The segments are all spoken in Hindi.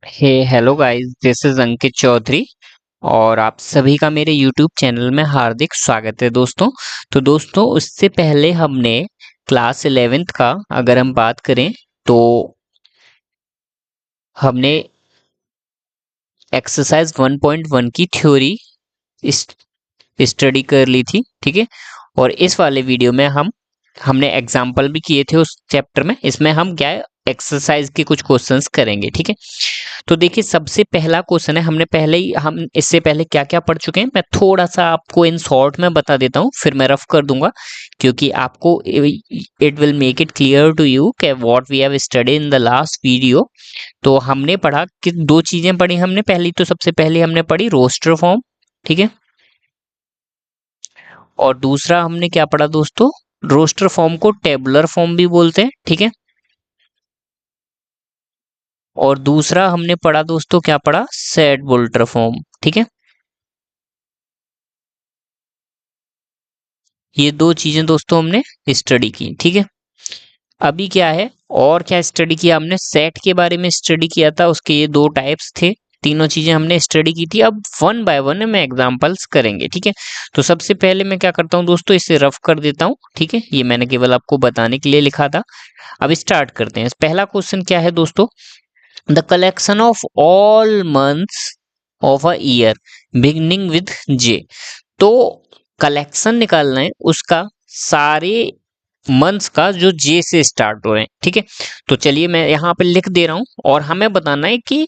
Hey hello guys, this is Ankit Chaudhary और आप सभी का मेरे YouTube चैनल में हार्दिक स्वागत है दोस्तों। तो दोस्तों, उससे पहले हमने क्लास 11th का अगर हम बात करें तो हमने एक्सरसाइज 1.1 की थ्योरी स्टडी कर ली थी, ठीक है। और इस वाले वीडियो में हमने एग्जाम्पल भी किए थे उस चैप्टर में। इसमें हम क्या है, एक्सरसाइज के कुछ क्वेश्चंस करेंगे, ठीक है। तो देखिए, सबसे पहला क्वेश्चन है, हमने पहले ही हम इससे पहले क्या क्या पढ़ चुके हैं मैं थोड़ा सा आपको इन शॉर्ट में बता देता हूँ, फिर मैं रफ कर दूंगा क्योंकि आपको it will make it clear to you कि what we have study in the last video. तो हमने पढ़ा कि दो चीजें पढ़ी हमने। पहली तो सबसे पहले हमने पढ़ी रोस्टर फॉर्म, ठीक है। और दूसरा हमने क्या पढ़ा दोस्तों, रोस्टर फॉर्म को टेबुलर फॉर्म भी बोलते हैं, ठीक है। और दूसरा हमने पढ़ा दोस्तों, क्या पढ़ा, सेट बोल्टर फॉर्म, ठीक है। ये दो चीजें दोस्तों हमने स्टडी की, ठीक है। अभी क्या है, और क्या स्टडी किया हमने, सेट के बारे में स्टडी किया था, उसके ये दो टाइप्स थे। तीनों चीजें हमने स्टडी की थी। अब वन बाय वन में एग्जांपल्स करेंगे, ठीक है। तो सबसे पहले मैं क्या करता हूँ दोस्तों, इसे रफ कर देता हूँ, ठीक है। ये मैंने केवल आपको बताने के लिए लिखा था। अब स्टार्ट करते हैं। पहला क्वेश्चन क्या है दोस्तों, the collection of all months of a year beginning with J. तो कलेक्शन निकालना है उसका, सारे मंथ्स का जो जे से स्टार्ट हो रहे हैं, ठीक है। तो चलिए मैं यहाँ पे लिख दे रहा हूँ और हमें बताना है कि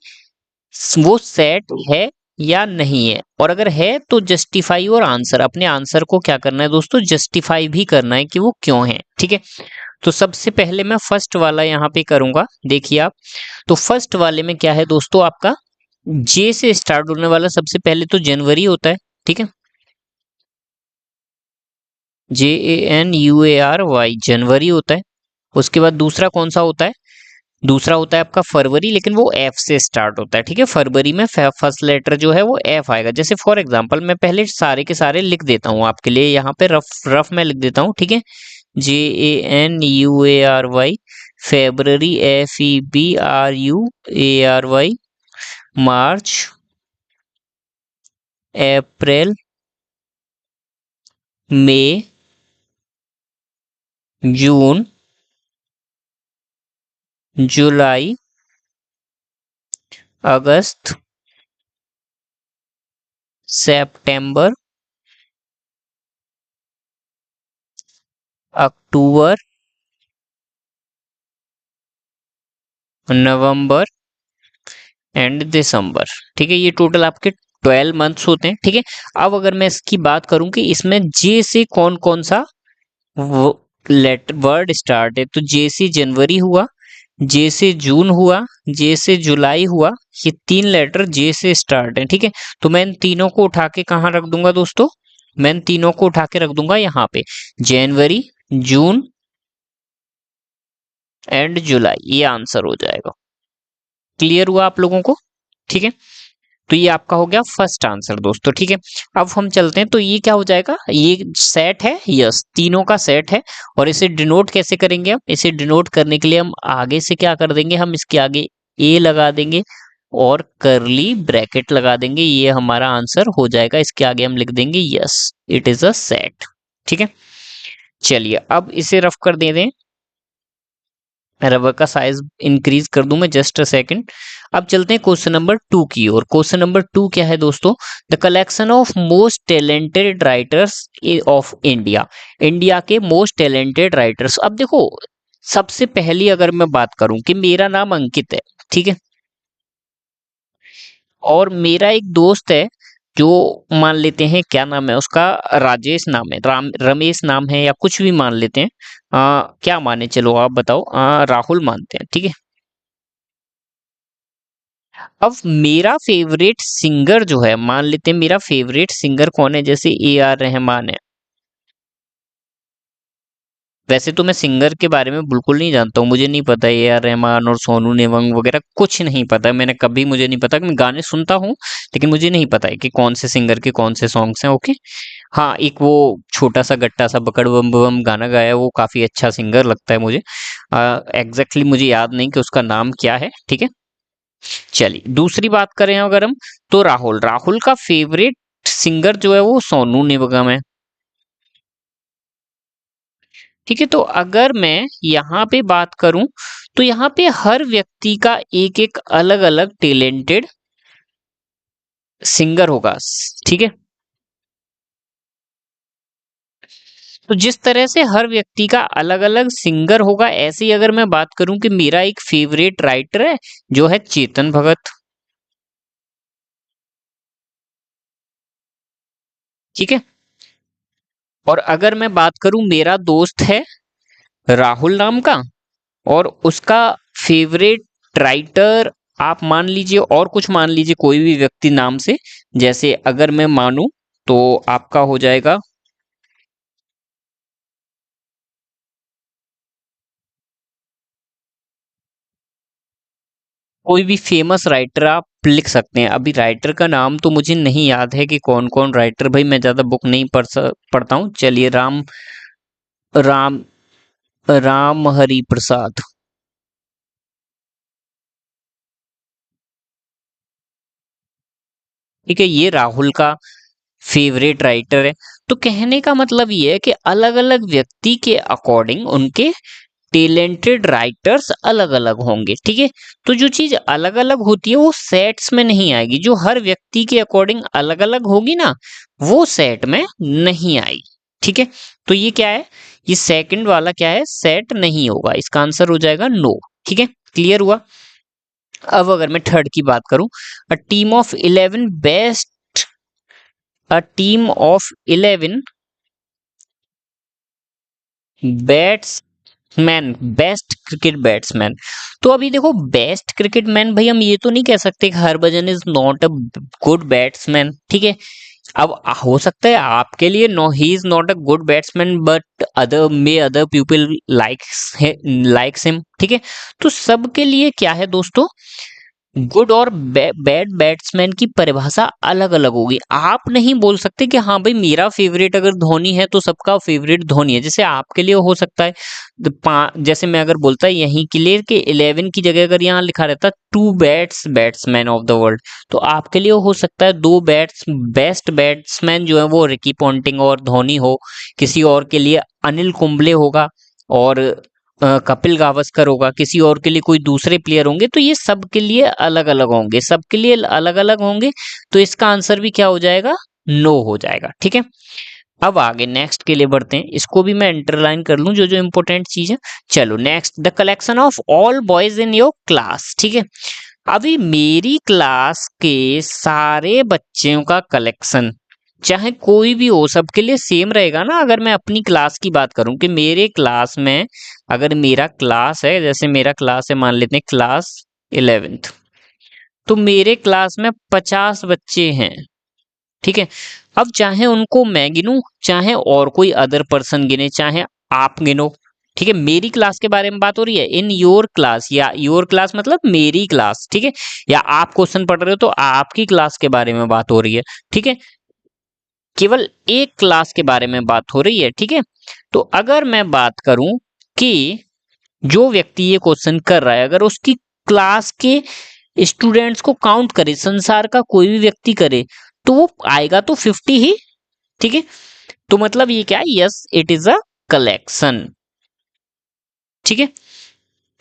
वो सेट है या नहीं है। और अगर है तो जस्टिफाई और आंसर, अपने आंसर को क्या करना है दोस्तों, जस्टिफाई भी करना है कि वो क्यों है, ठीक है। तो सबसे पहले मैं फर्स्ट वाला यहाँ पे करूंगा, देखिए आप। तो फर्स्ट वाले में क्या है दोस्तों, आपका जे से स्टार्ट होने वाला सबसे पहले तो जनवरी होता है, ठीक है। JANUARY जनवरी होता है। उसके बाद दूसरा कौन सा होता है, दूसरा होता है आपका फरवरी, लेकिन वो एफ से स्टार्ट होता है, ठीक है। फरवरी में फर्स्ट लेटर जो है वो एफ आएगा। जैसे फॉर एग्जांपल मैं पहले सारे के सारे लिख देता हूँ आपके लिए, यहाँ पे रफ रफ में लिख देता हूँ, ठीक है। JANUARY, फेब्रवरी FEBRUARY, मार्च, अप्रैल, मई, जून, जुलाई, अगस्त, सितंबर, अक्टूबर, नवंबर एंड दिसंबर, ठीक है। ये टोटल आपके 12 मंथ्स होते हैं, ठीक है। अब अगर मैं इसकी बात करूं कि इसमें जे से कौन कौन सा लेटर वर्ड स्टार्ट है, तो जे से जनवरी हुआ, जे से जून हुआ, जे से जुलाई हुआ। ये तीन लेटर जे से स्टार्ट है, ठीक है। तो मैं इन तीनों को उठा के कहाँ रख दूंगा दोस्तों, मैं इन तीनों को उठा के रख दूंगा यहाँ पे, जनवरी, जून एंड जुलाई। ये आंसर हो जाएगा। क्लियर हुआ आप लोगों को, ठीक है। तो ये आपका हो गया फर्स्ट आंसर दोस्तों, ठीक है। अब हम चलते हैं, तो ये क्या हो जाएगा, ये सेट है, यस, तीनों का सेट है। और इसे डिनोट कैसे करेंगे हम, इसे डिनोट करने के लिए हम आगे से क्या कर देंगे, हम इसके आगे ए लगा देंगे और करली ब्रैकेट लगा देंगे। ये हमारा आंसर हो जाएगा। इसके आगे हम लिख देंगे yes, it is a set, ठीक है। चलिए अब इसे रफ कर दे दें, रबर का साइज इंक्रीज कर दूं मैं, जस्ट अ सेकंड। अब चलते हैं क्वेश्चन नंबर 2 की ओर। क्वेश्चन नंबर 2 क्या है दोस्तों, the collection of most talented writers of India. India के मोस्ट टैलेंटेड राइटर्स। अब देखो, सबसे पहली अगर मैं बात करूं कि मेरा नाम अंकित है, ठीक है। और मेरा एक दोस्त है जो, मान लेते हैं क्या नाम है उसका, राजेश नाम है, रमेश नाम है, या कुछ भी मान लेते हैं। क्या माने, चलो आप बताओ, राहुल मानते हैं, ठीक है। अब मेरा फेवरेट सिंगर जो है, मान लेते हैं मेरा फेवरेट सिंगर कौन है, जैसे AR रहमान है। वैसे तो मैं सिंगर के बारे में बिल्कुल नहीं जानता हूँ, मुझे नहीं पता AR रहमान और सोनू निगम वगैरह कुछ नहीं पता। मैंने कभी, मुझे नहीं पता, कि मैं गाने सुनता हूँ लेकिन मुझे नहीं पता है कि कौन से सिंगर के कौन से सॉन्ग्स हैं, ओके। हाँ, एक वो छोटा सा गट्टा सा बकड़ बम बम गाना गाया है, वो काफी अच्छा सिंगर लगता है मुझे। एग्जैक्टली मुझे याद नहीं कि उसका नाम क्या है, ठीक है। चलिए दूसरी बात करें अगर हम, तो राहुल राहुल का फेवरेट सिंगर जो है वो सोनू निगम है। ठीक है, तो अगर मैं यहाँ पे बात करूं, तो यहाँ पे हर व्यक्ति का एक एक अलग अलग टैलेंटेड सिंगर होगा। ठीक है, तो जिस तरह से हर व्यक्ति का अलग अलग सिंगर होगा, ऐसे ही अगर मैं बात करूं कि मेरा एक फेवरेट राइटर है जो है चेतन भगत। ठीक है, और अगर मैं बात करूं, मेरा दोस्त है राहुल नाम का, और उसका फेवरेट राइटर आप मान लीजिए, और कुछ मान लीजिए कोई भी व्यक्ति नाम से, जैसे अगर मैं मानूं तो आपका हो जाएगा, कोई भी फेमस राइटर आप लिख सकते हैं। अभी राइटर का नाम तो मुझे नहीं याद है कि कौन कौन राइटर, भाई मैं ज्यादा बुक नहीं पढ़ता हूँ। चलिए राम राम हरि प्रसाद। ठीक है, ये राहुल का फेवरेट राइटर है। तो कहने का मतलब ये है कि अलग अलग व्यक्ति के अकॉर्डिंग उनके टैलेंटेड राइटर्स अलग अलग होंगे। ठीक है, तो जो चीज अलग अलग होती है वो सेट्स में नहीं आएगी, जो हर व्यक्ति के अकॉर्डिंग अलग अलग होगी ना, वो सेट में नहीं आएगी। ठीक है, तो ये क्या है, ये सेकंड वाला क्या है, सेट नहीं होगा, इसका आंसर हो जाएगा नो। ठीक है, क्लियर हुआ। अब अगर मैं थर्ड की बात करूं, a team of 11 best, a team of 11 batsman, best cricket batsman. तो अभी देखो, बेस्ट क्रिकेट मैन, भाई हम ये तो नहीं कह सकते कि Harbhajan is not a good batsman. ठीक है, अब हो सकता है आपके लिए no, he is not a good batsman, but other people likes him. ठीक है, तो सबके लिए क्या है दोस्तों, गुड और बैड बैट्समैन की परिभाषा अलग अलग होगी। आप नहीं बोल सकते कि हाँ भाई मेरा फेवरेट अगर धोनी है तो सबका फेवरेट धोनी है। जैसे आपके लिए हो सकता है जैसे मैं अगर बोलता यहीं क्लियर के 11 की जगह अगर यहाँ लिखा रहता two batsman of the world, तो आपके लिए हो सकता है दो बेस्ट बैट्समैन जो है वो रिकी पॉन्टिंग और धोनी हो, किसी और के लिए अनिल कुंबले होगा, और कपिल गावस्कर होगा, किसी और के लिए कोई दूसरे प्लेयर होंगे। तो ये सबके लिए अलग अलग होंगे, सबके लिए अलग अलग होंगे। तो इसका आंसर भी क्या हो जाएगा, नो हो जाएगा। ठीक है, अब आगे नेक्स्ट के लिए बढ़ते हैं, इसको भी मैं इंटरलाइन कर लूं जो जो इंपॉर्टेंट चीज है। चलो next, the collection of all boys in your class. ठीक है, अभी मेरी क्लास के सारे बच्चों का कलेक्शन, चाहे कोई भी हो, सबके लिए सेम रहेगा ना। अगर मैं अपनी क्लास की बात करूं कि मेरे क्लास में, अगर मेरा क्लास है, जैसे मेरा क्लास है, मान लेते हैं क्लास 11th, तो मेरे क्लास में 50 बच्चे हैं। ठीक है, अब चाहे उनको मैं गिनूं, चाहे और कोई अदर पर्सन गिने, चाहे आप गिनो। ठीक है, मेरी क्लास के बारे में बात हो रही है, इन योर क्लास, या योर क्लास मतलब मेरी क्लास। ठीक है, या आप क्वेश्चन पढ़ रहे हो तो आपकी क्लास के बारे में बात हो रही है। ठीक है, केवल एक क्लास के बारे में बात हो रही है। ठीक है, तो अगर मैं बात करूं कि जो व्यक्ति ये क्वेश्चन कर रहा है, अगर उसकी क्लास के स्टूडेंट्स को काउंट करे, संसार का कोई भी व्यक्ति करे, तो वो आएगा तो 50 ही। ठीक है, तो मतलब ये क्या है, yes it is a collection. ठीक है,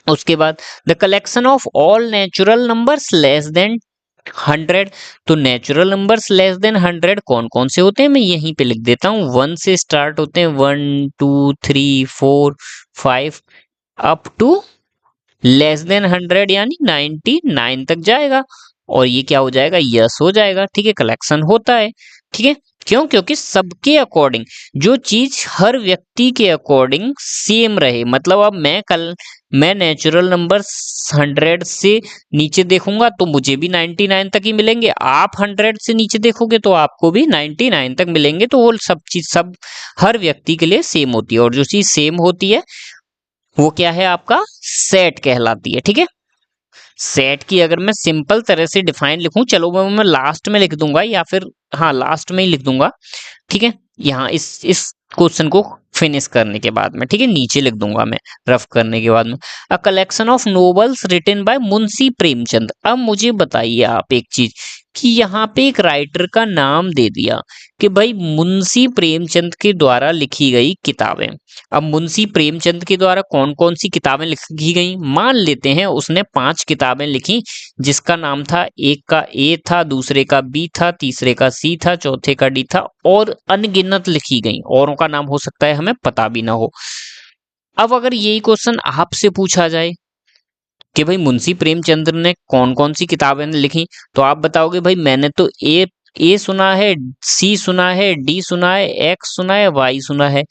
उसके बाद the collection of all natural numbers less than 100। तो नेचुरल नंबर्स लेस देन 100 कौन कौन से होते हैं, मैं यहीं पे लिख देता हूं। 1 से स्टार्ट होते हैं, 1 2 3 4 5 अप टू लेस देन 100 यानी 99 तक जाएगा, और ये क्या हो जाएगा, यस हो जाएगा। ठीक है, कलेक्शन होता है। ठीक है, क्यों, क्योंकि सबके अकॉर्डिंग, जो चीज हर व्यक्ति के अकॉर्डिंग सेम रहे। मतलब अब मैं नेचुरल नंबर 100 से नीचे देखूंगा तो मुझे भी 99 तक ही मिलेंगे, आप 100 से नीचे देखोगे तो आपको भी 99 तक मिलेंगे। तो वो सब चीज सब हर व्यक्ति के लिए सेम होती है, और जो चीज सेम होती है वो क्या है, आपका सेट कहलाती है। ठीक है, सेट की अगर मैं सिंपल तरह से डिफाइन लिखूं, चलो मैं लास्ट में लिख दूंगा, या फिर हाँ लास्ट में ही लिख दूंगा। ठीक है, यहाँ इस क्वेश्चन को फिनिश करने के बाद में, ठीक है, नीचे लिख दूंगा मैं रफ करने के बाद में। A collection of novels written by Munshi Premchand. अब मुझे बताइए आप एक चीज कि यहाँ पे एक राइटर का नाम दे दिया कि भाई मुंशी प्रेमचंद के द्वारा लिखी गई किताबें। अब मुंशी प्रेमचंद के द्वारा कौन कौन सी किताबें लिखी गई, मान लेते हैं उसने 5 किताबें लिखी, जिसका नाम था, एक का ए था, दूसरे का बी था, तीसरे का सी था, चौथे का डी था, और अनगिनत लिखी गई, औरों का नाम हो सकता है हमें पता भी ना हो। अब अगर यही क्वेश्चन आपसे पूछा जाए कि भाई मुंशी प्रेमचंद्र ने कौन कौन सी किताबें लिखी, तो आप बताओगे भाई मैंने तो ए सुना है, सी सुना है, डी सुना है, एक्स सुना है, वाई सुना है।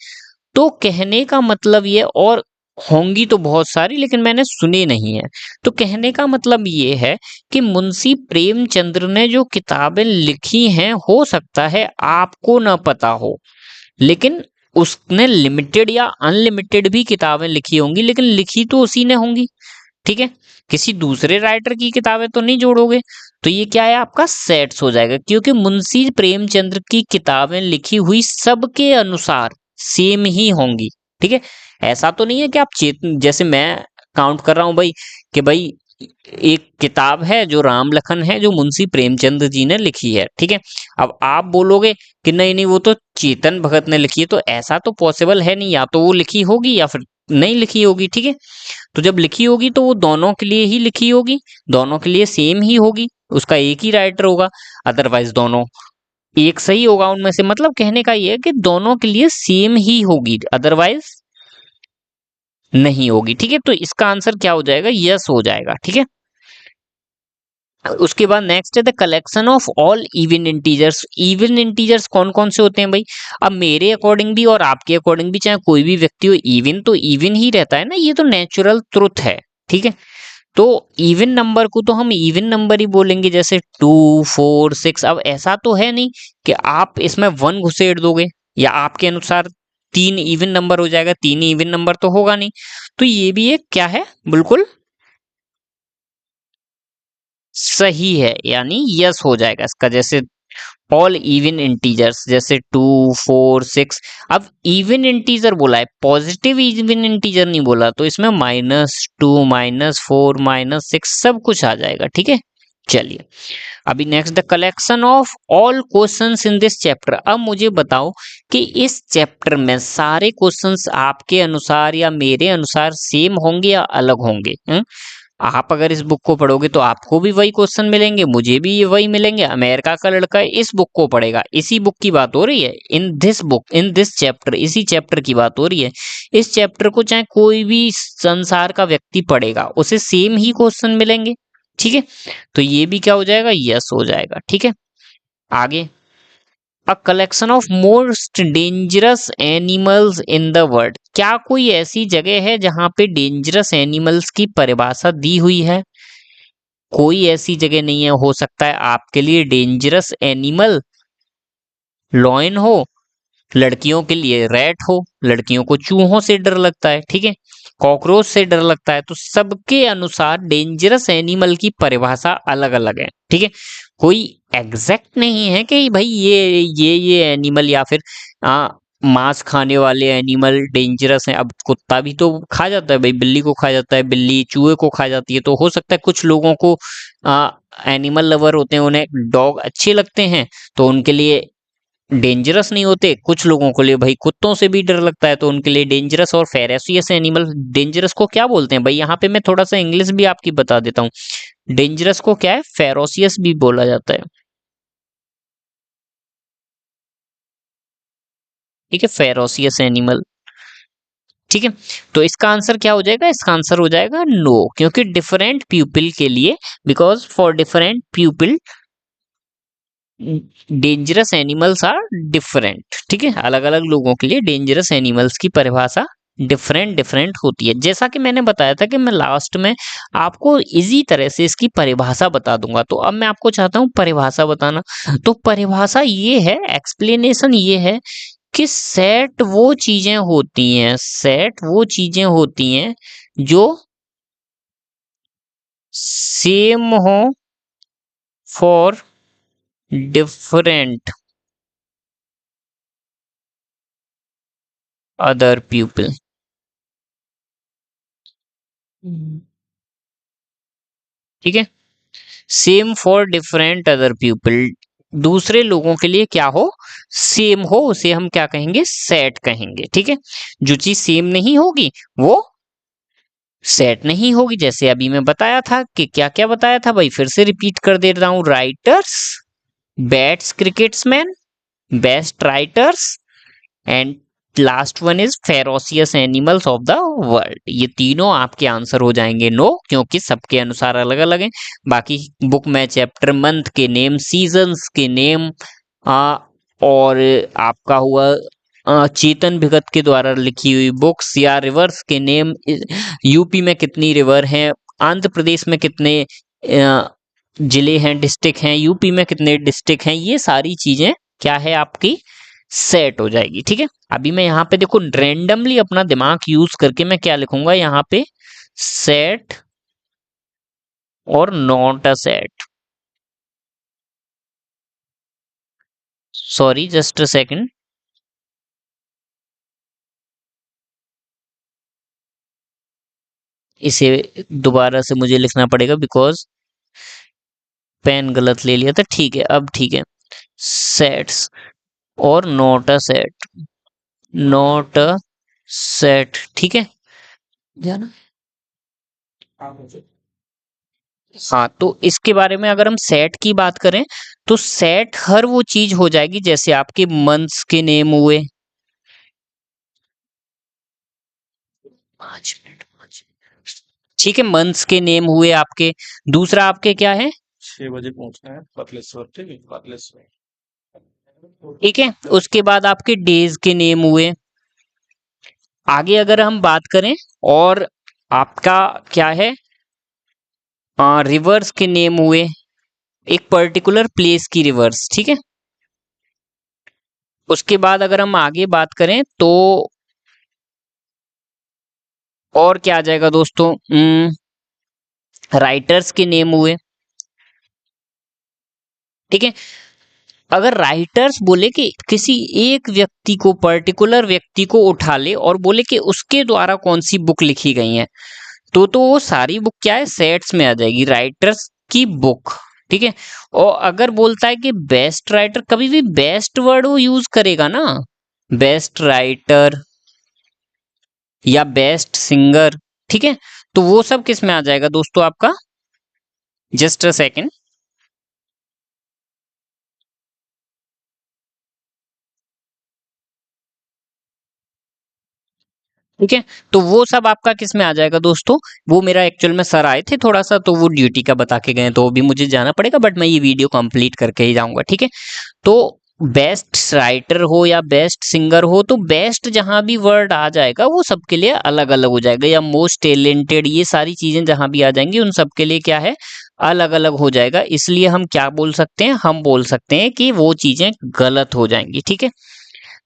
तो कहने का मतलब ये, और होंगी तो बहुत सारी लेकिन मैंने सुनी नहीं है। तो कहने का मतलब ये है कि मुंशी प्रेमचंद्र ने जो किताबें लिखी हैं हो सकता है आपको ना पता हो, लेकिन उसने लिमिटेड या अनलिमिटेड भी किताबें लिखी होंगी, लेकिन लिखी तो उसी ने होंगी, ठीक है। किसी दूसरे राइटर की किताबें तो नहीं जोड़ोगे। तो ये क्या है, आपका सेट्स हो जाएगा, क्योंकि मुंशी प्रेमचंद्र की किताबें लिखी हुई सबके अनुसार सेम ही होंगी, ठीक है। ऐसा तो नहीं है कि आप जैसे मैं काउंट कर रहा हूं भाई कि भाई एक किताब है जो राम लखन है जो मुंशी प्रेमचंद जी ने लिखी है, ठीक है। अब आप बोलोगे कि नहीं नहीं वो तो चेतन भगत ने लिखी है, तो ऐसा तो पॉसिबल है नहीं, या तो वो लिखी होगी या फिर नहीं लिखी होगी, ठीक है। तो जब लिखी होगी तो वो दोनों के लिए ही लिखी होगी, दोनों के लिए सेम ही होगी, उसका एक ही राइटर होगा, अदरवाइज दोनों एक सही होगा उनमें से। मतलब कहने का ये है कि दोनों के लिए सेम ही होगी, अदरवाइज नहीं होगी, ठीक है। तो इसका आंसर क्या हो जाएगा, यस हो जाएगा, ठीक है। उसके बाद नेक्स्ट है the collection of all even integers. Even integers कौन कौन से होते हैं भाई, अब मेरे अकॉर्डिंग भी और आपके अकॉर्डिंग भी, चाहे कोई भी व्यक्ति हो, इवन तो इवन ही रहता है ना, ये तो नेचुरल ट्रुथ है, ठीक है। तो इवन नंबर को तो हम इवन नंबर ही बोलेंगे, जैसे 2 4 6। अब ऐसा तो है नहीं कि आप इसमें 1 घुसेड़ दोगे या आपके अनुसार 3 इवन नंबर हो जाएगा, 3 इवन नंबर तो होगा नहीं। तो ये भी एक क्या है, बिल्कुल सही है, यानी यस हो जाएगा इसका। जैसे ऑल इवन इंटीजर्स, जैसे 2 4 6। अब इवन इंटीजर बोला है, पॉजिटिव इवन इंटीजर नहीं बोला, तो इसमें -2 -4 -6 सब कुछ आ जाएगा, ठीक है। चलिए अभी next, the collection of all questions in this chapter. अब मुझे बताओ कि इस चैप्टर में सारे क्वेश्चंस आपके अनुसार या मेरे अनुसार सेम होंगे या अलग होंगे? आप अगर इस बुक को पढ़ोगे तो आपको भी वही क्वेश्चन मिलेंगे, मुझे भी ये वही मिलेंगे। अमेरिका का लड़का इस बुक को पढ़ेगा, इसी बुक की बात हो रही है, in this book in this chapter, इसी चैप्टर की बात हो रही है। इस चैप्टर को चाहे कोई भी संसार का व्यक्ति पढ़ेगा, उसे सेम ही क्वेश्चन मिलेंगे, ठीक है। तो ये भी क्या हो जाएगा, यस हो जाएगा, ठीक है। आगे, अ collection of most dangerous animals in the world. क्या कोई ऐसी जगह है जहां पे डेंजरस एनिमल्स की परिभाषा दी हुई है? कोई ऐसी जगह नहीं है। हो सकता है आपके लिए डेंजरस एनिमल लॉयन हो, लड़कियों के लिए रैट हो, लड़कियों को चूहों से डर लगता है, ठीक है, कॉकरोच से डर लगता है। तो सबके अनुसार डेंजरस एनिमल की परिभाषा अलग अलग है, ठीक है। कोई एग्जैक्ट नहीं है कि भाई ये एनिमल या फिर मांस खाने वाले एनिमल डेंजरस हैं। अब कुत्ता भी तो खा जाता है भाई, बिल्ली को खा जाता है, बिल्ली चूहे को खा जाती है। तो हो सकता है कुछ लोगों को एनिमल लवर होते हैं, उन्हें डॉग अच्छे लगते हैं, तो उनके लिए डेंजरस नहीं होते। कुछ लोगों को लिए भाई कुत्तों से भी डर लगता है, तो उनके लिए डेंजरस और फेरेसियस एनिमल। डेंजरस को क्या बोलते हैं भाई, यहाँ पे मैं थोड़ा सा इंग्लिश भी आपकी बता देता हूँ। डेंजरस को क्या है, फेरोसियस भी बोला जाता है, ठीक है, फेरोसियस एनिमल, ठीक है। तो इसका आंसर क्या हो जाएगा, इसका आंसर हो जाएगा नो, क्योंकि डिफरेंट पीपल के लिए, because for different people dangerous animals are different, ठीक है। अलग अलग लोगों के लिए डेंजरस एनिमल्स की परिभाषा डिफरेंट डिफरेंट होती है। जैसा कि मैंने बताया था कि मैं लास्ट में आपको इजी तरह से इसकी परिभाषा बता दूंगा, तो अब मैं आपको चाहता हूं परिभाषा बताना। तो परिभाषा ये है, एक्सप्लेनेशन ये है कि सेट वो चीजें होती हैं, सेट वो चीजें होती हैं जो सेम हो फॉर डिफरेंट अदर पीपल। ठीक है, same for different other people, दूसरे लोगों के लिए क्या हो, सेम हो, उसे हम क्या कहेंगे, सेट कहेंगे। ठीक है, जो चीज सेम नहीं होगी वो सेट नहीं होगी। जैसे अभी मैं बताया था कि क्या क्या बताया था भाई, फिर से रिपीट कर दे रहा हूं, writers, bats cricketsman, best writers, and last one is ferocious animals of the world. ये तीनों आपके आंसर हो जाएंगे नो, क्योंकि सबके अनुसार अलग अलग हैं। बाकी बुक में चैप्टर, मंथ के नेम, सीजन्स के नेम, और आपका हुआ चेतन भगत के द्वारा लिखी हुई बुक्स, या रिवर्स के नेम, यूपी में कितनी रिवर हैं, आंध्र प्रदेश में कितने जिले हैं, डिस्ट्रिक्ट हैं, यूपी में कितने डिस्ट्रिक्ट हैं, ये सारी चीजें क्या है आपकी सेट हो जाएगी। ठीक है, अभी मैं यहाँ पे देखो रैंडमली अपना दिमाग यूज करके मैं क्या लिखूंगा यहाँ पे, सेट और not a set. Sorry, just a second, इसे दोबारा से मुझे लिखना पड़ेगा बिकॉज पेन गलत ले लिया था। ठीक है, अब ठीक है, सेट्स और not a set, not a set. ठीक है, ध्यान, हाँ, तो इसके बारे में अगर हम सेट की बात करें तो सेट हर वो चीज हो जाएगी, जैसे आपके मंथ्स के नेम हुए, 5 मिनट, 5 मिनट, ठीक है, मंथ्स के नेम हुए आपके। दूसरा आपके क्या है, 6 बजे पहुंचना है बतलेश्वर, ठीक है, बतलेश्वर। ठीक है, उसके बाद आपके डेज के नेम हुए। आगे अगर हम बात करें, और आपका क्या है, रिवर्स के नेम हुए, एक पर्टिकुलर प्लेस की रिवर्स। ठीक है, उसके बाद अगर हम आगे बात करें तो और क्या आ जाएगा दोस्तों, राइटर्स के नेम हुए। ठीक है, अगर राइटर्स बोले कि किसी एक व्यक्ति को, पर्टिकुलर व्यक्ति को उठा ले और बोले कि उसके द्वारा कौन सी बुक लिखी गई है, तो वो सारी बुक क्या है, सेट्स में आ जाएगी, राइटर्स की बुक। ठीक है, और अगर बोलता है कि बेस्ट राइटर, कभी भी बेस्ट वर्ड वो यूज करेगा ना, बेस्ट राइटर या बेस्ट सिंगर। ठीक है, तो वो सब किस में आ जाएगा दोस्तों आपका, जस्ट अ सेकेंड। ठीक है, तो वो सब आपका किस में आ जाएगा दोस्तों, वो मेरा एक्चुअल में सर आए थे थोड़ा सा, तो वो ड्यूटी का बता के गए, तो अभी मुझे जाना पड़ेगा, बट मैं ये वीडियो कंप्लीट करके ही जाऊंगा। ठीक है, तो बेस्ट राइटर हो या बेस्ट सिंगर हो, तो बेस्ट जहां भी वर्ड आ जाएगा वो सबके लिए अलग अलग हो जाएगा, या मोस्ट टैलेंटेड, ये सारी चीजें जहां भी आ जाएंगी उन सबके लिए क्या है, अलग अलग हो जाएगा। इसलिए हम क्या बोल सकते हैं, हम बोल सकते हैं कि वो चीजें गलत हो जाएंगी। ठीक है,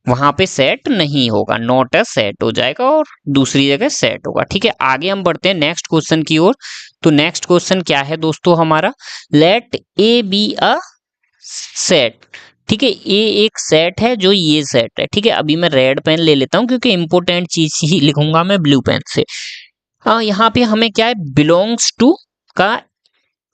वहां पे सेट नहीं होगा, नॉट अ सेट हो जाएगा और दूसरी जगह सेट होगा। ठीक है, आगे हम बढ़ते हैं नेक्स्ट क्वेश्चन की ओर। तो नेक्स्ट क्वेश्चन क्या है दोस्तों हमारा, let A be a set. ठीक है, ए एक सेट है, जो ये सेट है। ठीक है, अभी मैं रेड पेन ले लेता हूं क्योंकि इंपोर्टेंट चीज ही लिखूंगा मैं ब्लू पेन से। हाँ, यहाँ पे हमें क्या है, बिलोंग्स टू का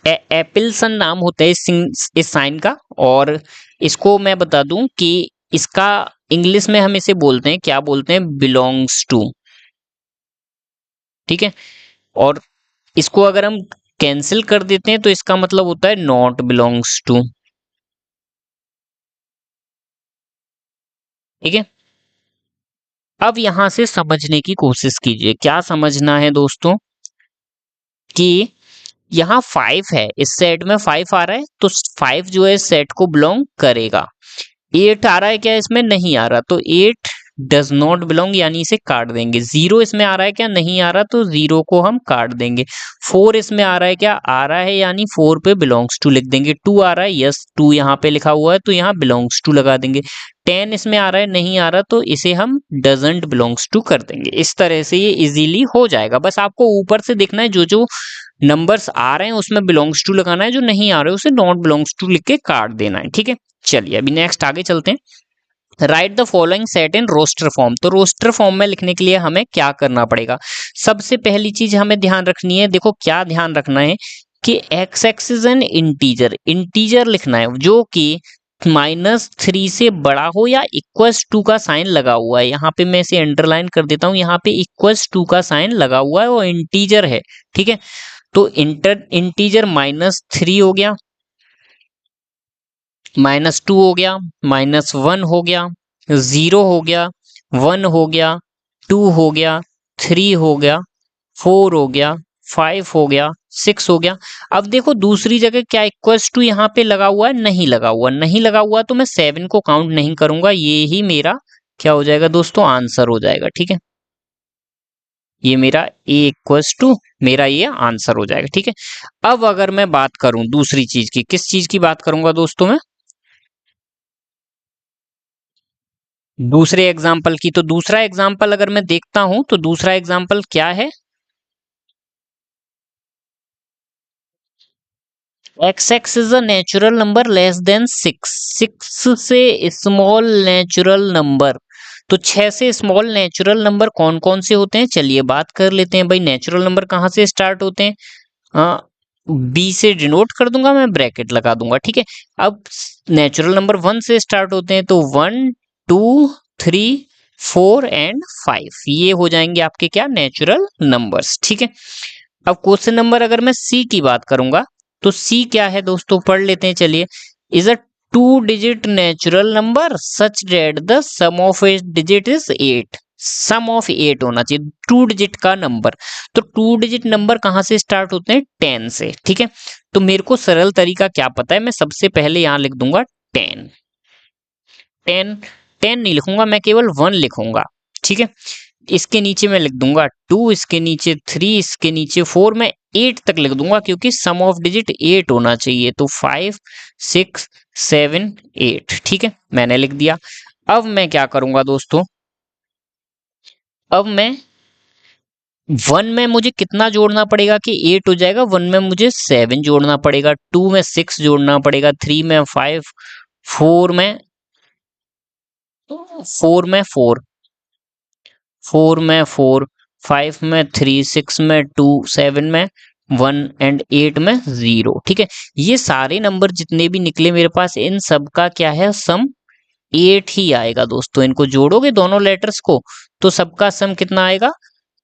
एपिलसन नाम होता है इस साइन का, और इसको मैं बता दूं कि इसका इंग्लिश में हम इसे बोलते हैं, क्या बोलते हैं, बिलोंग्स टू। ठीक है, और इसको अगर हम कैंसिल कर देते हैं तो इसका मतलब होता है नॉट बिलोंग्स टू। ठीक है, अब यहां से समझने की कोशिश कीजिए, क्या समझना है दोस्तों, कि यहाँ 5 है, इस सेट में 5 आ रहा है, तो 5 जो है सेट को बिलोंग करेगा। 8 आ रहा है क्या, इसमें नहीं आ रहा, तो 8 डज नॉट बिलोंग, यानी इसे काट देंगे। 0 इसमें आ रहा है क्या, नहीं आ रहा, तो 0 को हम काट देंगे। 4 इसमें आ रहा है क्या, आ रहा है, यानी 4 पे बिलोंग्स टू लिख देंगे। 2 आ रहा है, यस 2 यहाँ पे लिखा हुआ है तो यहाँ बिलोंग्स टू लगा देंगे। 10 इसमें आ रहा है, नहीं आ रहा, तो इसे हम डजंट बिलोंग्स टू कर देंगे। इस तरह से ये इजीली हो जाएगा, बस आपको ऊपर से देखना है, जो जो नंबर्स आ रहे हैं उसमें बिलोंग्स टू लगाना है, जो नहीं आ रहे उसे नॉट बिलोंग्स टू लिख के काट देना है। ठीक है, चलिए अभी नेक्स्ट आगे चलते हैं। Write the following set in roster form. तो रोस्टर फॉर्म में लिखने के लिए हमें क्या करना पड़ेगा? सबसे पहली चीज हमें ध्यान रखनी है, देखो क्या ध्यान रखना है कि x axis an integer, integer लिखना है जो कि -3 से बड़ा हो या इक्वल्स टू का साइन लगा हुआ है। यहाँ पे मैं इसे अंडरलाइन कर देता हूँ, यहाँ पे इक्वल्स टू का साइन लगा हुआ है और इंटीजर है, ठीक है। तो इंटीजर -3 हो गया, -2 हो गया, -1 हो गया, 0 हो गया, 1 हो गया, 2 हो गया, 3 हो गया, 4 हो गया, 5 हो गया, 6 हो गया। अब देखो दूसरी जगह क्या इक्वल्स टू यहाँ पे लगा हुआ है? नहीं लगा हुआ, नहीं लगा हुआ तो मैं 7 को काउंट नहीं करूंगा, ये ही मेरा क्या हो जाएगा दोस्तों? आंसर हो जाएगा, ठीक है। ये मेरा ए इक्वल्स टू मेरा ये आंसर हो जाएगा, ठीक है। अब अगर मैं बात करूं दूसरी चीज की, किस चीज की बात करूंगा दोस्तों मैं? दूसरे एग्जाम्पल की। तो दूसरा एग्जाम्पल अगर मैं देखता हूं तो दूसरा एग्जाम्पल क्या है? X x is a natural number less than 6, 6 से स्मॉल नेचुरल नंबर। तो 6 से स्मॉल नेचुरल नंबर कौन कौन से होते हैं? चलिए बात कर लेते हैं भाई। नेचुरल नंबर कहाँ से स्टार्ट होते हैं? बी से डिनोट कर दूंगा, मैं ब्रैकेट लगा दूंगा, ठीक है। अब नेचुरल नंबर 1 से स्टार्ट होते हैं, तो 1 2 3 4 एंड 5, ये हो जाएंगे आपके क्या? नेचुरल नंबर्स, ठीक है। अब क्वेश्चन नंबर अगर मैं सी की बात करूंगा तो सी क्या है दोस्तों? पढ़ लेते हैं चलिए। Is a 2 digit natural number such that the sum of a digit is 8, sum of 8 होना चाहिए 2 डिजिट का नंबर। तो 2 डिजिट नंबर कहां से स्टार्ट होते हैं? 10 से, ठीक है। तो मेरे को सरल तरीका क्या पता है, मैं सबसे पहले यहां लिख दूंगा 10, 10, 10 नहीं लिखूंगा, मैं केवल 1 लिखूंगा, ठीक है। इसके नीचे मैं लिख दूंगा 2, इसके नीचे 3, इसके नीचे 4, मैं 8 तक लिख दूंगा क्योंकि सम ऑफ डिजिट 8 होना चाहिए। तो 5 6 7 8, ठीक है, मैंने लिख दिया। अब मैं क्या करूंगा दोस्तों? अब मैं 1 में मुझे कितना जोड़ना पड़ेगा कि 8 हो जाएगा? 1 में मुझे 7 जोड़ना पड़ेगा, 2 में 6 जोड़ना पड़ेगा, 3 में 5, 4 में 4, 4 में 4, 5 में 3, 6 में 2, 7 में 1 एंड 8 में 0, ठीक है। ये सारे नंबर जितने भी निकले मेरे पास, इन सब का क्या है? सम 8 ही आएगा दोस्तों। इनको जोड़ोगे दोनों लेटर्स को तो सबका सम कितना आएगा?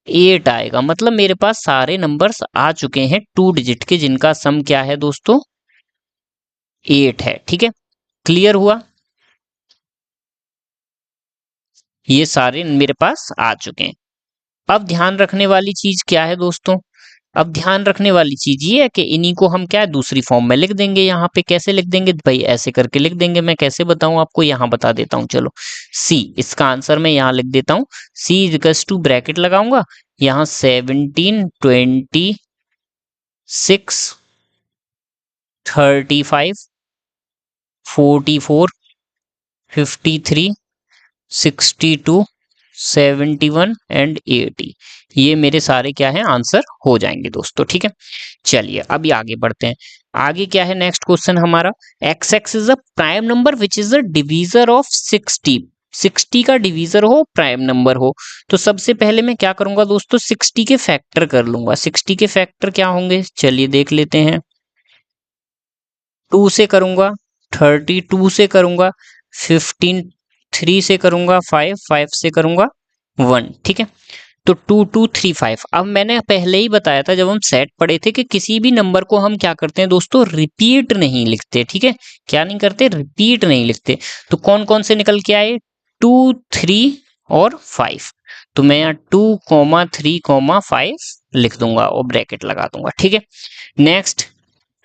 8 आएगा। मतलब मेरे पास सारे नंबर्स आ चुके हैं 2 डिजिट के जिनका सम क्या है दोस्तों? 8 है, ठीक है। क्लियर हुआ? ये सारे मेरे पास आ चुके हैं। अब ध्यान रखने वाली चीज क्या है दोस्तों? अब ध्यान रखने वाली चीज ये है कि इन्हीं को हम क्या है? दूसरी फॉर्म में लिख देंगे। यहाँ पे कैसे लिख देंगे भाई? ऐसे करके लिख देंगे। मैं कैसे बताऊं आपको? यहाँ बता देता हूं, चलो। सी, इसका आंसर मैं यहाँ लिख देता हूं। सी इक्वल्स टू ब्रैकेट लगाऊंगा, यहाँ 17 26 35 44 53 62 71 एंड 80, ये मेरे सारे क्या है? आंसर हो जाएंगे दोस्तों, ठीक है। चलिए अभी आगे बढ़ते हैं। आगे क्या है? नेक्स्ट क्वेश्चन हमारा, x x is a prime number which is a divisor of 60, 60 का डिवीजर हो, प्राइम नंबर हो। तो सबसे पहले मैं क्या करूंगा दोस्तों? 60 के फैक्टर कर लूंगा। 60 के फैक्टर क्या होंगे? चलिए देख लेते हैं। 2 से करूंगा, 32 से करूंगा, 15 3 से करूंगा, 5 से करूंगा, 1, ठीक है। तो 2 2 3 5। अब मैंने पहले ही बताया था जब हम सेट पढ़े थे कि किसी भी नंबर को हम क्या करते हैं दोस्तों? रिपीट नहीं लिखते, ठीक है। क्या नहीं करते? रिपीट नहीं लिखते। तो कौन कौन से निकल के आए? 2 3 और 5। तो मैं यहाँ 2 3 5 लिख दूंगा और ब्रैकेट लगा दूंगा, ठीक है। Next,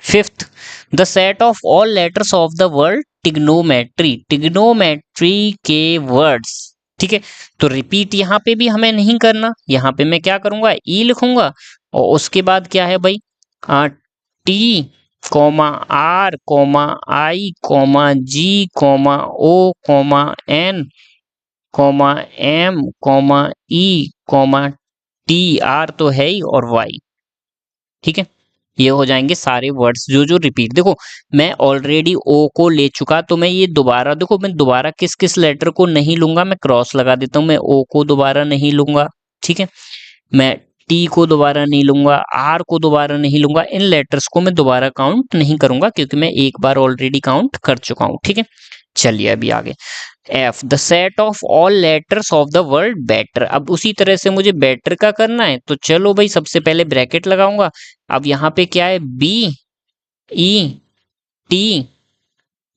fifth, the set of all letters of the word trigonometry, trigonometry के वर्ड्स, ठीक है। तो रिपीट यहाँ पे भी हमें नहीं करना। यहाँ पे मैं क्या करूंगा? ई लिखूंगा और उसके बाद क्या है भाई? T comma R comma I comma G comma O comma N comma M comma E comma T, R तो है ही, और वाई, ठीक है। ये हो जाएंगे सारे वर्ड्स जो जो रिपीट। देखो मैं ऑलरेडी ओ को ले चुका, तो मैं ये दोबारा, देखो मैं दोबारा किस किस लेटर को नहीं लूंगा, मैं क्रॉस लगा देता हूँ। मैं ओ को दोबारा नहीं लूंगा, ठीक है। मैं टी को दोबारा नहीं लूंगा, आर को दोबारा नहीं लूंगा। इन लेटर्स को मैं दोबारा काउंट नहीं करूंगा क्योंकि मैं एक बार ऑलरेडी काउंट कर चुका हूं, ठीक है। चलिए अभी आगे, F the set of all letters of the word better. अब उसी तरह से मुझे बेटर का करना है, तो चलो भाई सबसे पहले ब्रैकेट लगाऊंगा। अब यहाँ पे क्या है, बी ई टी,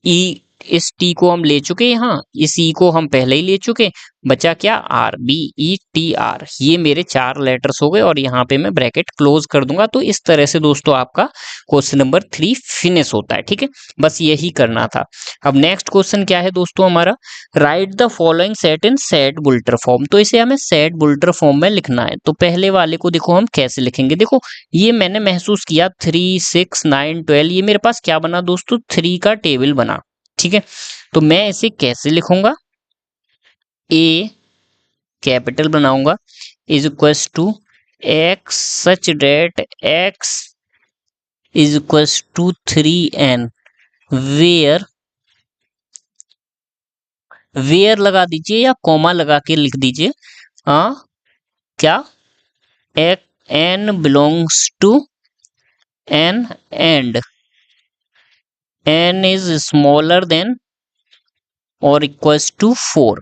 ई, इस टी को हम ले चुके, यहाँ इस ई को हम पहले ही ले चुके। बचा क्या, R, B E T R. ये मेरे 4 लेटर्स हो गए और यहाँ पे मैं ब्रैकेट क्लोज कर दूंगा। तो इस तरह से दोस्तों आपका क्वेश्चन नंबर 3 फिनिश होता है, ठीक है। बस यही करना था। अब नेक्स्ट क्वेश्चन क्या है दोस्तों हमारा, write the following set in set builder form. तो इसे हमें सेट बुल्टर फॉर्म में लिखना है। तो पहले वाले को देखो हम कैसे लिखेंगे। देखो ये मैंने महसूस किया 3, 6, 9, 12, ये मेरे पास क्या बना दोस्तों, 3 का टेबल बना, ठीक है। तो मैं इसे कैसे लिखूंगा, ए कैपिटल बनाऊंगा is equals to x such that x is equals to 3n, where, where लगा दीजिए या कॉमा लगा के लिख दीजिए, क्या, एक n belongs to n and n is smaller than और इक्वल्स टू 4,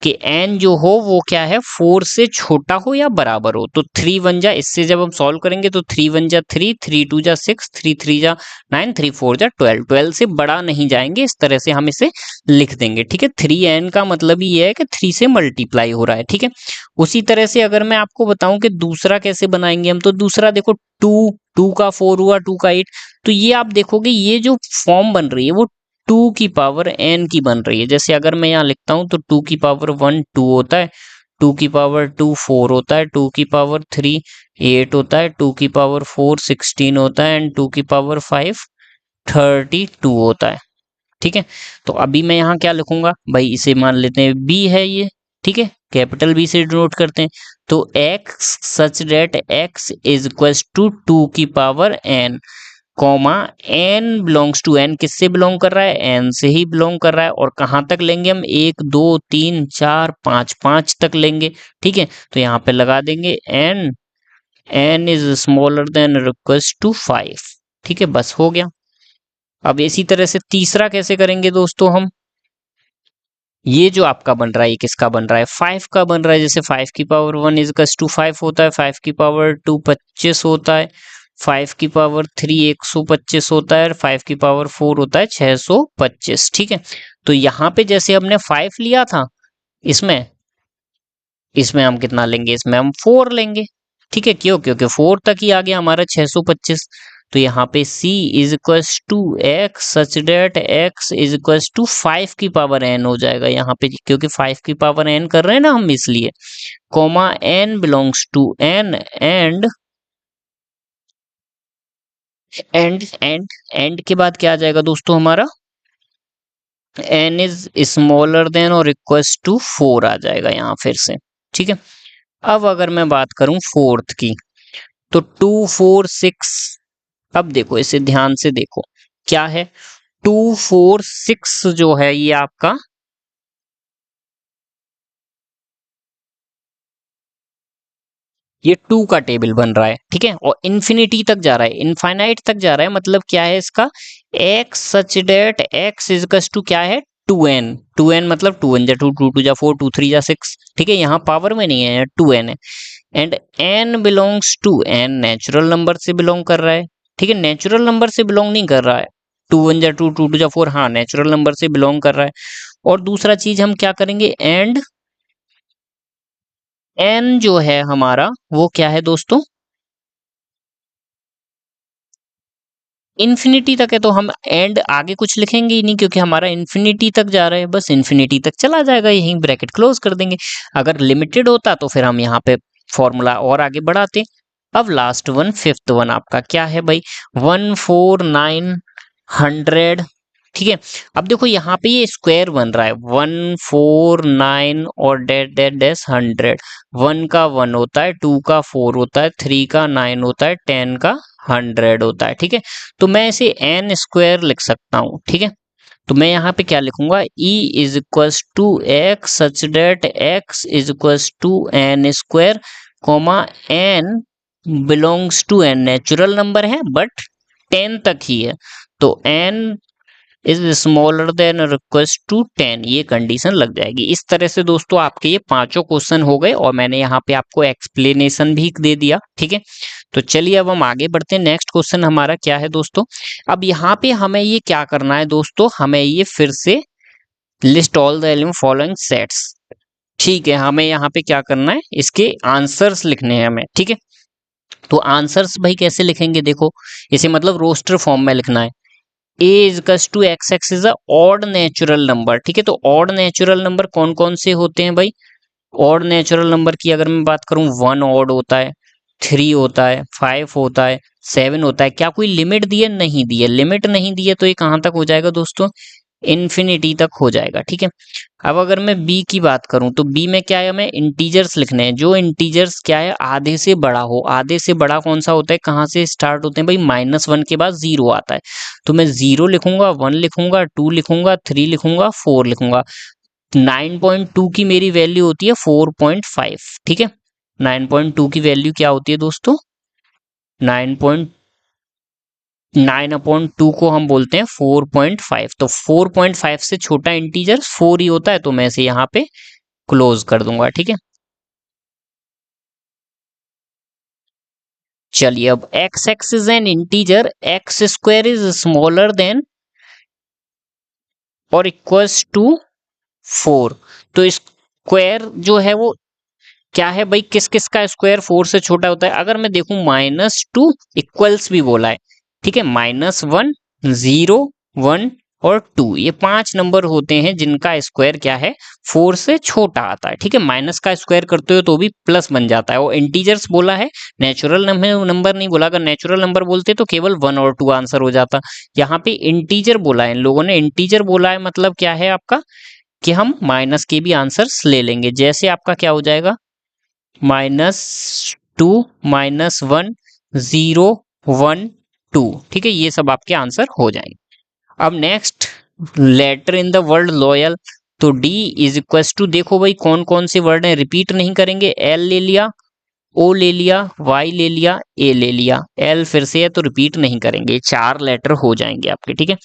कि n जो हो वो क्या है, 4 से छोटा हो या बराबर हो। तो 3 1 जा, इससे जब हम सॉल्व करेंगे तो 3 1 जा 3, 3 2 जा 6, 3 3 जा 9, 3 4 जा 12, 12 से बड़ा नहीं जाएंगे। इस तरह से हम इसे लिख देंगे, ठीक है। 3n का मतलब ही ये है कि 3 से मल्टीप्लाई हो रहा है, ठीक है। उसी तरह से अगर मैं आपको बताऊं कि दूसरा कैसे बनाएंगे हम, तो दूसरा देखो 2, 2 का 4 हुआ, 2 का 8। तो ये आप देखोगे ये जो फॉर्म बन रही है वो 2 की पावर n की बन रही है। जैसे अगर मैं यहाँ लिखता हूं तो 2 की पावर 1 2 होता है, 2 की पावर 2 4 होता है, 2 की पावर 3 8 होता है, 2 की पावर 4 16 होता है एंड 2 की पावर 5 32 होता है, ठीक है। तो अभी मैं यहाँ क्या लिखूंगा भाई, इसे मान लेते हैं b है ये, ठीक है, कैपिटल B से डिनोट करते हैं। तो x such that x is equal to 2 की power n, comma n belongs to, n किससे बिलोंग कर रहा है, n से ही बिलोंग कर रहा है। और कहां तक लेंगे हम, 1 2 3 4 5, 5 तक लेंगे, ठीक है। तो यहाँ पे लगा देंगे n is smaller than equals to 5, ठीक है, बस हो गया। अब इसी तरह से तीसरा कैसे करेंगे दोस्तों हम, ये जो आपका बन रहा है ये किसका बन रहा है, 5 का बन रहा है। जैसे 5 की पावर 1 इज इक्वल्स टू 5 होता है, 5 की पावर 2 25 होता है, 5 की पावर 3 125 होता है और 5 की पावर 4 होता है 625, ठीक है। तो यहाँ पे जैसे हमने 5 लिया था, इसमें इसमें हम कितना लेंगे, इसमें हम 4 लेंगे, ठीक है। क्यों, क्योंकि 4 तक ही आ गया हमारा 625। तो यहाँ पे c is equals to x such that x is equals to 5 की पावर n हो जाएगा यहाँ पे, क्योंकि 5 की पावर n कर रहे हैं ना हम इसलिए, comma n belongs to n and and के बाद क्या आ जाएगा दोस्तों हमारा, n इज स्मॉलर देन और इक्वल्स टू 4 आ जाएगा यहाँ फिर से, ठीक है। अब अगर मैं बात करूं फोर्थ की, तो 2 4 6, अब देखो इसे ध्यान से देखो क्या है, 2 4 6 जो है ये आपका, ये 2 का टेबल बन रहा है, ठीक है। और इन्फिनिटी तक जा रहा है, इनफाइनाइट तक जा रहा है। मतलब क्या है इसका, x such that x is two क्या है, 2n, 2n मतलब 2 1 जा 2, 2 2 जा 4, 2 3 जा 6, ठीक है। यहाँ पावर में नहीं है, 2n है। And n belongs to, n natural number से बिलोंग कर रहा है, ठीक है। नेचुरल नंबर से बिलोंग नहीं कर रहा है, 2 1 जा 2, 2 2 जा 4, हाँ नेचुरल नंबर से बिलोंग कर रहा है। और दूसरा चीज हम क्या करेंगे, एंड n जो है हमारा वो क्या है दोस्तों, इन्फिनिटी तक है। तो हम एंड आगे कुछ लिखेंगे ही नहीं क्योंकि हमारा इन्फिनिटी तक जा रहा है, बस इन्फिनिटी तक चला जाएगा, यहीं ब्रैकेट क्लोज कर देंगे। अगर लिमिटेड होता तो फिर हम यहाँ पे फॉर्मूला और आगे बढ़ाते। अब लास्ट वन, फिफ्थ वन आपका क्या है भाई, 1 4 9 100, ठीक है। अब देखो यहाँ पे ये स्क्वायर बन रहा है, 1 4 9 और डेट डेट डेस 100, 1 का 1 होता है, 2 का 4 होता है, 3 का 9 होता है, 10 का 100 होता है। ठीक है, तो मैं इसे n स्क्वायर लिख सकता हूँ। ठीक है, तो मैं यहाँ पे क्या लिखूंगा, e is equals to x such that x is equals to n square comma n belongs to n, natural number है बट 10 तक ही है, तो n इज स्मॉलर देन और इक्वल्स टू 10, ये कंडीशन लग जाएगी। इस तरह से दोस्तों आपके ये पांचों क्वेश्चन हो गए और मैंने यहाँ पे आपको एक्सप्लेनेशन भी दे दिया। ठीक है, तो चलिए अब हम आगे बढ़ते हैं। नेक्स्ट क्वेश्चन हमारा क्या है दोस्तों, अब यहाँ पे हमें ये क्या करना है दोस्तों, हमें ये फिर से list all the element following sets. ठीक है, हमें यहाँ पे क्या करना है, इसके आंसर्स लिखने हैं हमें। ठीक है, तो आंसर्स भाई कैसे लिखेंगे, देखो इसे मतलब रोस्टर फॉर्म में लिखना है। a equals to x x is a odd natural number. ठीक है, तो ऑड नेचुरल नंबर कौन कौन से होते हैं भाई, ऑड नेचुरल नंबर की अगर मैं बात करूं, 1 ऑड होता है, 3 होता है, 5 होता है, 7 होता है। क्या कोई लिमिट दी है, नहीं दी है, लिमिट नहीं दी है तो ये कहां तक हो जाएगा दोस्तों, इन्फिनिटी तक हो जाएगा। ठीक है, अब अगर मैं बी की बात करूं तो बी में क्या है, हमें इंटीजर्स लिखने हैं, जो इंटीजर्स क्या है आधे से बड़ा हो। आधे से बड़ा कौन सा होता है, कहां से स्टार्ट होते हैं भाई, -1 के बाद 0 आता है, तो मैं 0 लिखूंगा, 1 लिखूंगा, 2 लिखूंगा, 3 लिखूंगा, 4 लिखूंगा। 9.2 की मेरी वैल्यू होती है 4.5। ठीक है, 9.2 की वैल्यू क्या होती है दोस्तों, 9.9/2 को हम बोलते हैं 4.5। तो 4.5 से छोटा इंटीजर 4 ही होता है, तो मैं इसे यहाँ पे क्लोज कर दूंगा। ठीक है, चलिए अब x x is an integer, x square is smaller than और इक्वल्स टू 4। तो स्क्वायर जो है वो क्या है भाई, किस किस का स्क्वायर 4 से छोटा होता है, अगर मैं देखूं -2 इक्वल्स भी बोला है। ठीक है, -1, 0, 1 और 2, ये 5 नंबर होते हैं जिनका स्क्वायर क्या है 4 से छोटा आता है। ठीक है, माइनस का स्क्वायर करते हो तो भी प्लस बन जाता है। वो इंटीजर्स बोला है, नेचुरल नंबर नहीं बोला, अगर नेचुरल नंबर बोलते तो केवल 1 और 2 आंसर हो जाता। यहाँ पे इंटीजर बोला है इन लोगों ने, इंटीजर बोला है मतलब क्या है आपका कि हम माइनस के भी आंसर्स ले लेंगे। जैसे आपका क्या हो जाएगा, -2, -1, 0, 1, 2। ठीक है, ये सब आपके आंसर हो जाएंगे। अब next, letter in the word loyal, तो D इज इक्वल टू, देखो भाई कौन कौन से वर्ड हैं, रिपीट नहीं करेंगे, L ले लिया, O ले लिया, Y ले लिया, A ले लिया, L फिर से है तो रिपीट नहीं करेंगे, 4 लेटर हो जाएंगे आपके। ठीक है,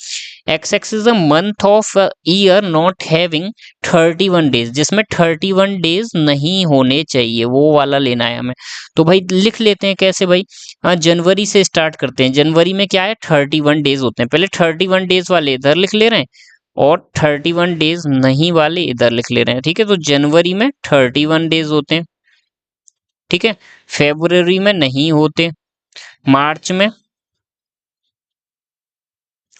x x is a month of year not having 31 days, जिसमें 31 डेज नहीं होने चाहिए, वो वाला लेना है हमें। तो भाई लिख लेते हैं कैसे भाई, जनवरी से स्टार्ट करते हैं। जनवरी में क्या है 31 डेज होते हैं, पहले 31 डेज वाले इधर लिख ले रहे हैं और 31 डेज नहीं वाले इधर लिख ले रहे हैं। ठीक है, तो जनवरी में 31 डेज होते हैं। ठीक है, फेब्रुवरी में नहीं होते, मार्च में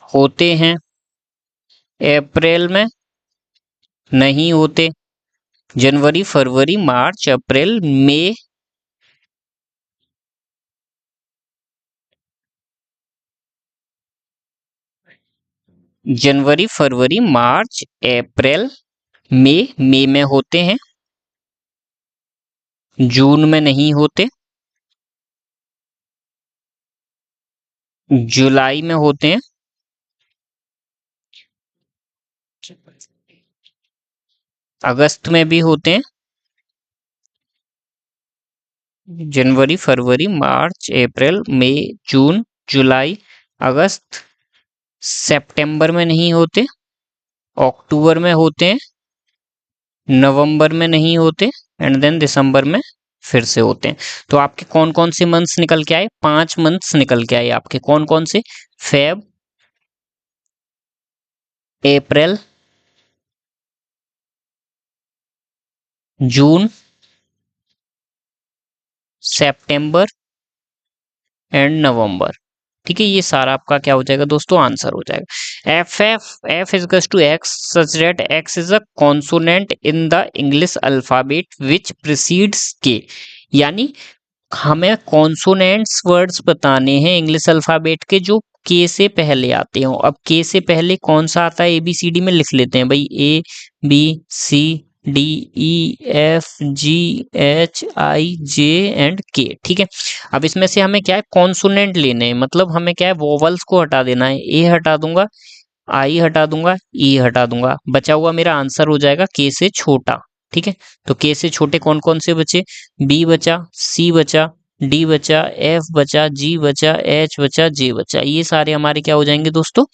होते हैं, अप्रैल में नहीं होते, जनवरी, फरवरी, मार्च, अप्रैल, मई, जनवरी, फरवरी, मार्च, अप्रैल, मई, मई में होते हैं, जून में नहीं होते, जुलाई में होते हैं, अगस्त में भी होते हैं, जनवरी, फरवरी, मार्च, अप्रैल, मई, जून, जुलाई, अगस्त, सितंबर में नहीं होते, अक्टूबर में होते हैं, नवंबर में नहीं होते एंड देन दिसंबर में फिर से होते हैं। तो आपके कौन कौन से मंथ्स निकल के आए, 5 मंथ्स निकल के आए आपके, कौन कौन से, Feb, April, June, September and November. ठीक है, ये सारा आपका क्या हो जाएगा दोस्तों, आंसर हो जाएगा। F is to x such that x is a consonant in the English alphabet which precedes K, यानी हमें कॉन्सोनेंट्स वर्ड्स बताने हैं इंग्लिश अल्फाबेट के जो के से पहले आते हो। अब के से पहले कौन सा आता है, ABCD में लिख लेते हैं भाई, A B C D E F G H I J and के। ठीक है, अब इसमें से हमें क्या है, कॉन्सोनेंट लेने हैं, मतलब हमें क्या है, वोवल्स को हटा देना है। ए हटा दूंगा, आई हटा दूंगा, ई हटा दूंगा, बचा हुआ मेरा आंसर हो जाएगा के से छोटा। ठीक है, तो के से छोटे कौन कौन से बचे, बी बचा, सी बचा, डी बचा, एफ बचा, जी बचा, एच बचा, जे बचा। ये सारे हमारे क्या हो जाएंगे दोस्तों,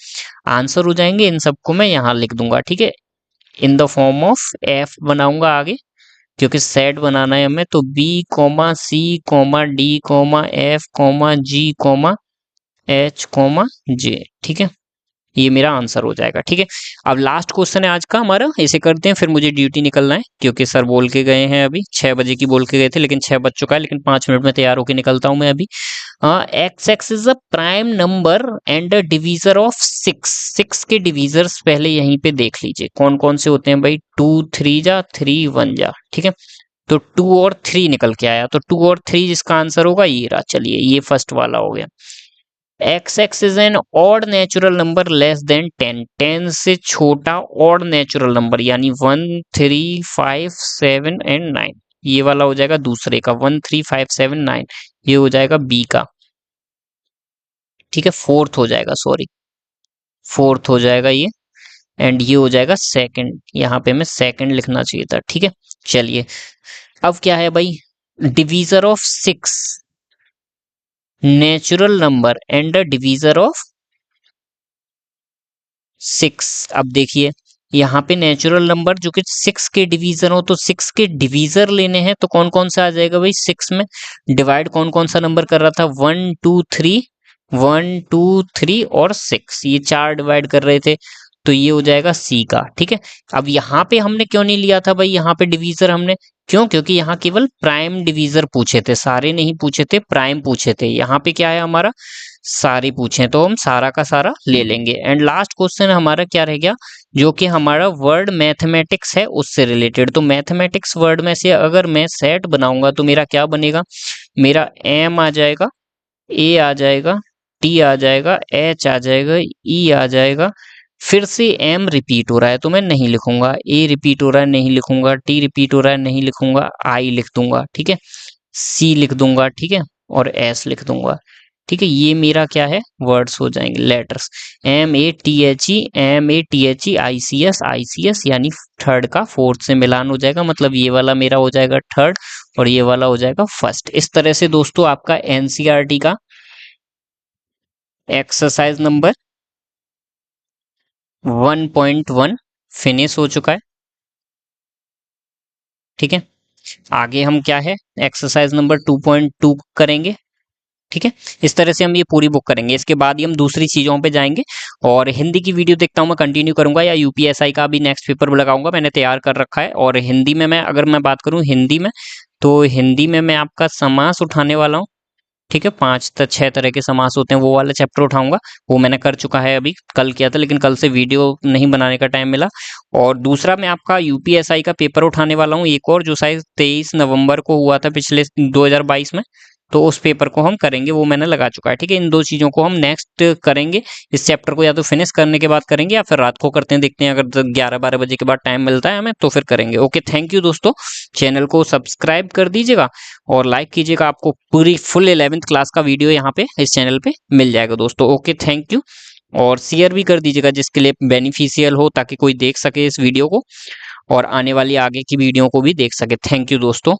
आंसर हो जाएंगे। इन सबको मैं यहाँ लिख दूंगा। ठीक है, in the form of F बनाऊंगा आगे, क्योंकि सेट बनाना है हमें। तो B comma C comma D comma F comma G comma H comma J. ठीक है, ये मेरा आंसर हो जाएगा। ठीक है, अब लास्ट क्वेश्चन है आज का हमारा, इसे करते हैं, फिर मुझे ड्यूटी निकलना है, क्योंकि सर बोल के गए हैं अभी 6 बजे की बोल के गए थे, लेकिन 6 बज चुका है, लेकिन 5 मिनट में तैयार होकर निकलता हूं मैं अभी। X x is a prime number and a divisor of 6। 6 के डिवीजर्स पहले यहीं पे देख लीजिए कौन कौन से होते हैं भाई, 2 3 जा, 3 1 जा। ठीक है, तो 2 और 3 निकल के आया, तो 2 और 3 जिसका आंसर होगा ये रहा। चलिए, ये फर्स्ट वाला हो गया। X x is an odd natural number less than 10। 10 से छोटा ऑड नेचुरल नंबर, यानी 1 3 5 7 एंड 9। ये वाला हो जाएगा दूसरे का, 1 3 5 7 9। ये हो जाएगा बी का। ठीक है, फोर्थ हो जाएगा, सॉरी, फोर्थ हो जाएगा ये। एंड ये हो जाएगा सेकंड, यहाँ पे मैं सेकंड लिखना चाहिए था। ठीक है, चलिए, अब क्या है भाई, divisor of 6, natural number and the divisor of 6। अब देखिए, यहाँ पे नेचुरल नंबर जो कि 6 के डिवीजर हो, तो 6 के डिवीजर लेने हैं, तो कौन कौन सा आ जाएगा भाई, 6 में डिवाइड कौन कौन सा नंबर कर रहा था, 1 2 3, 1 2 3 और 6, ये 4 डिवाइड कर रहे थे, तो ये हो जाएगा सी का। ठीक है, अब यहाँ पे हमने क्यों नहीं लिया था भाई, यहाँ पे डिवीजर हमने क्यों, क्योंकि यहाँ केवल प्राइम डिवीजर पूछे थे, सारे नहीं पूछे थे, प्राइम पूछे थे। यहाँ पे क्या है हमारा, सारे पूछे, तो हम सारा का सारा ले लेंगे। एंड लास्ट क्वेश्चन हमारा क्या रह गया, जो कि हमारा वर्ड मैथमेटिक्स है उससे रिलेटेड। तो मैथमेटिक्स वर्ड में से अगर मैं सेट बनाऊंगा तो मेरा क्या बनेगा, मेरा एम आ जाएगा, ए आ जाएगा, टी आ जाएगा, एच आ जाएगा, ई आ जाएगा। फिर से एम रिपीट हो रहा है तो मैं नहीं लिखूंगा, ए रिपीट हो रहा है नहीं लिखूंगा, टी रिपीट हो रहा है नहीं लिखूंगा, आई लिख दूंगा। ठीक है, सी लिख दूंगा। ठीक है, और एस लिख दूंगा। ठीक है, ये मेरा क्या है, वर्ड्स हो जाएंगे, letters. M A T H E, M A T H E, I C S, यानी थर्ड का फोर्थ से मिलान हो जाएगा, मतलब ये वाला मेरा हो जाएगा थर्ड और ये वाला हो जाएगा फर्स्ट। इस तरह से दोस्तों आपका एनसीईआरटी का एक्सरसाइज नंबर 1.1 फिनिश हो चुका है। ठीक है, आगे हम क्या है, एक्सरसाइज नंबर 2.2 करेंगे। ठीक है, इस तरह से हम ये पूरी बुक करेंगे, इसके बाद ही हम दूसरी चीजों पे जाएंगे। और हिंदी की वीडियो देखता हूँ मैं कंटिन्यू करूंगा, या यूपीएसआई का भी नेक्स्ट पेपर लगाऊंगा, मैंने तैयार कर रखा है। और हिंदी में मैं अगर मैं बात करूं हिंदी में, तो हिंदी में मैं आपका समास उठाने वाला हूँ। ठीक है, 6 तरह के समास होते हैं, वो वाला चैप्टर उठाऊंगा। वो मैंने कर चुका है, अभी कल किया था, लेकिन कल से वीडियो नहीं बनाने का टाइम मिला। और दूसरा मैं आपका यूपीएसआई का पेपर उठाने वाला हूँ, एक और, जो शायद 23 नवंबर को हुआ था पिछले 2022 में, तो उस पेपर को हम करेंगे, वो मैंने लगा चुका है। ठीक है, इन दो चीजों को हम नेक्स्ट करेंगे। इस चैप्टर को या तो फिनिश करने के बाद करेंगे, या फिर रात को करते हैं, देखते हैं, अगर 11-12 बजे के बाद टाइम मिलता है हमें तो फिर करेंगे। ओके, थैंक यू दोस्तों, चैनल को सब्सक्राइब कर दीजिएगा और लाइक कीजिएगा, आपको पूरी फुल 11th क्लास का वीडियो यहाँ पे इस चैनल पे मिल जाएगा दोस्तों। ओके, थैंक यू, और शेयर भी कर दीजिएगा जिसके लिए बेनिफिशियल हो, ताकि कोई देख सके इस वीडियो को और आने वाली आगे की वीडियो को भी देख सके। थैंक यू दोस्तों।